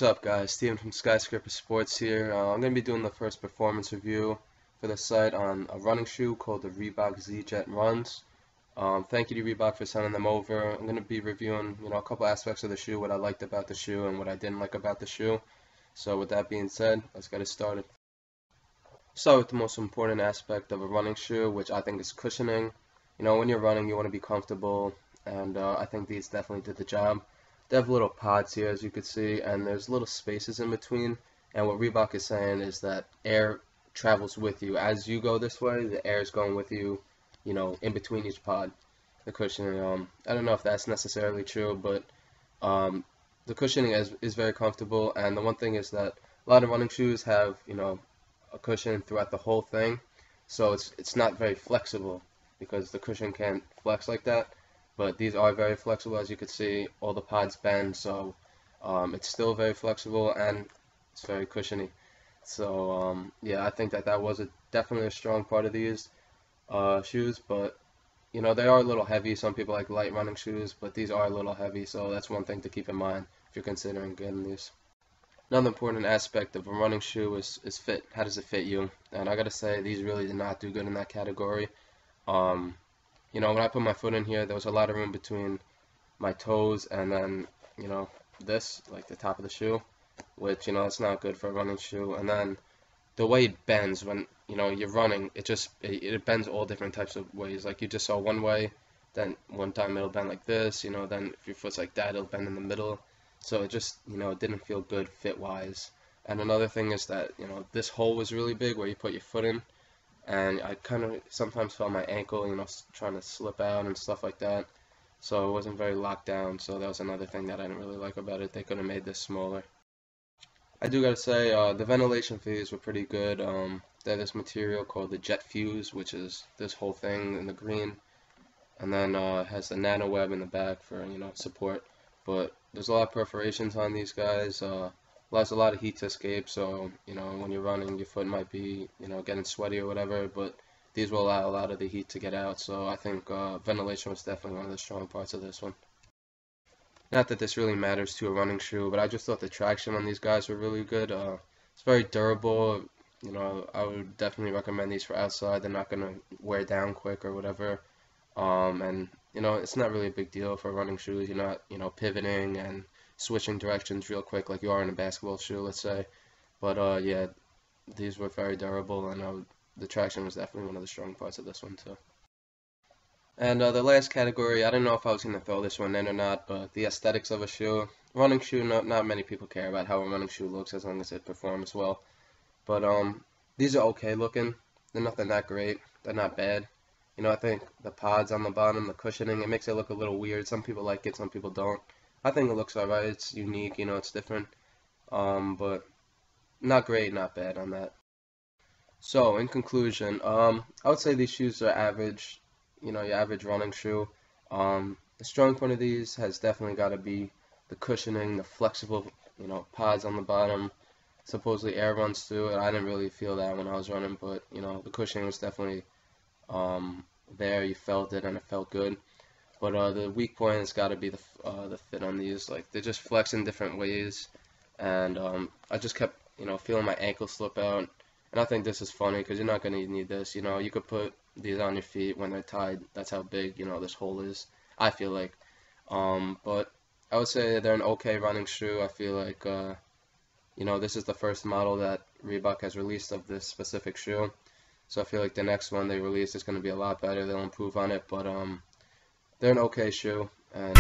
What's up, guys? Steven from Skyscraper Sports here. I'm going to be doing the first performance review for the site on a running shoe called the Reebok ZJet Runs. Thank you to Reebok for sending them over. I'm going to be reviewing, a couple aspects of the shoe, what I liked about the shoe and what I didn't like about the shoe. So with that being said, let's get it started. Start with the most important aspect of a running shoe, which I think is cushioning. When you're running, you want to be comfortable, and I think these definitely did the job. They have little pods here, as you can see, and there's little spaces in between. And what Reebok is saying is that air travels with you. As you go this way, the air is going with you, in between each pod. The cushioning, I don't know if that's necessarily true, but the cushioning is very comfortable. And the one thing is that a lot of running shoes have, a cushion throughout the whole thing. So it's not very flexible because the cushion can't flex like that. But these are very flexible, as you can see. All the pods bend, so it's still very flexible and it's very cushiony. So yeah, I think that was definitely a strong part of these shoes. But they are a little heavy. Some people like light running shoes, but these are a little heavy, so that's one thing to keep in mind if you're considering getting these. Another important aspect of a running shoe is fit. How does it fit you? And I gotta say, these really did not do good in that category. When I put my foot in here, there was a lot of room between my toes and then, this, like the top of the shoe, which, it's not good for a running shoe. And then the way it bends when, you're running, it bends all different types of ways. Like you just saw one way, then one time it'll bend like this, then if your foot's like that, it'll bend in the middle. So it just, it didn't feel good fit-wise. And another thing is that, this hole was really big where you put your foot in. And I kind of sometimes felt my ankle, trying to slip out and stuff like that. So it wasn't very locked down. So that was another thing that I didn't really like about it. They could have made this smaller. I do gotta say, the ventilation for these were pretty good. They have this material called the Jet Fuse, which is this whole thing in the green. And then it has the nano web in the back for, support. But there's a lot of perforations on these guys. Allows a lot of heat to escape, so when you're running, your foot might be getting sweaty or whatever, but these will allow a lot of the heat to get out. So I think ventilation was definitely one of the strong parts of this one. Not that this really matters to a running shoe, but I just thought the traction on these guys were really good. It's very durable. I would definitely recommend these for outside. They're not gonna wear down quick or whatever, and it's not really a big deal for running shoes. You're not pivoting and switching directions real quick like you are in a basketball shoe, let's say. But yeah, these were very durable, and the traction was definitely one of the strong parts of this one too. And the last category, I don't know if I was going to throw this one in or not, but the aesthetics of a shoe. Running shoe, not many people care about how a running shoe looks as long as it performs well. But these are okay looking. They're nothing that great. They're not bad. I think the pods on the bottom, the cushioning, it makes it look a little weird. Some people like it, some people don't. I think it looks alright. It's unique, it's different. But not great, not bad on that. So, in conclusion, I would say these shoes are average, your average running shoe. The strong point of these has definitely got to be the cushioning, the flexible, pods on the bottom. Supposedly air runs through it. I didn't really feel that when I was running, but, the cushioning was definitely there. You felt it, and it felt good. But the weak point has got to be the fit on these. Like, they just flex in different ways, and I just kept feeling my ankle slip out. And I think this is funny because you're not gonna need this. You could put these on your feet when they're tied. That's how big this hole is. I feel like, but I would say they're an okay running shoe. I feel like this is the first model that Reebok has released of this specific shoe. So I feel like the next one they release is gonna be a lot better. They'll improve on it, but they're an okay shoe. And